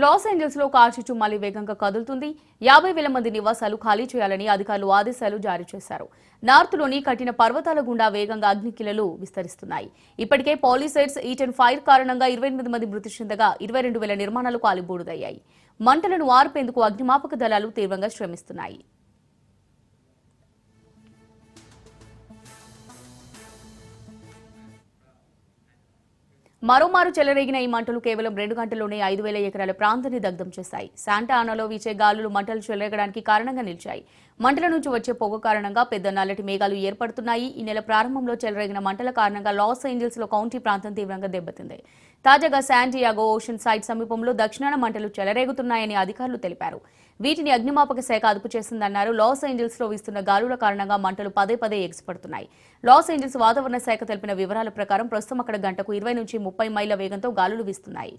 Los Angeles లో కార్చిచ్చు మళ్లీ వేగంగా కదులుతుంది. 50,000 మంది నివాసాలు ఖాళీ చేయాలని అధికారులు ఆదేశాలు జారీ చేశారు. నార్త్లోని కఠిన పర్వతాల గుండా వేగంగా అగ్నికిలలు విస్తరిస్తున్నాయి. ఇప్పటికే పాలిసైడ్స్ ఈటెన్ ఫైర్ కారణంగా 28 మంది మృతి చెందగా 22,000 నిర్మాణాలు కాలిబూడిదయ్యాయి. మంటలను ఆర్పేందుకు అగ్నిమాపక దళాలు తీవ్రంగా శ్రమిస్తున్నాయి. మరోమారు చెలరేగిన ఈ మంటలు కేవలం 2 గంటల్లోనే 5,000 ఎకరాల ప్రాంతాన్ని దగ్ధం చేశాయి. శాంటా ఆనాలో వీచే గాలులు మంటలు చెలరేగడానికి కారణంగా నిలిచాయి. మంటల నుంచి వచ్చే పొగ కారణంగా పెద్ద నల్లటి మేఘాలు ఏర్పడుతున్నాయి. ఈ నెల ప్రారంభంలో చెలరేగిన మంటల కారణంగా లాస్ ఏంజల్స్ లో కౌంటీ ప్రాంతం తీవ్రంగా దెబ్బతింది. తాజాగా శాంటియాగో ఓషన్ సైట్ సమీపంలో దక్షిణాన మంటలు చెలరేగుతున్నాయని అధికారులు తెలిపారు. వీటిని అగ్నిమాపక శాఖ అదుపు చేసిందన్నారు. లాస్ ఏంజల్స్ లో వీస్తున్న గాలుల కారణంగా మంటలు పదే ఎగిసిపడుతున్నాయి. లాస్ ఏంజల్స్ వాతావరణ శాఖ తెలిపిన వివరాల ప్రకారం ప్రస్తుతం అక్కడ గంటకు 20 నుంచి 30 మైళ్ల వేగంతో గాలులు వీస్తున్నాయి.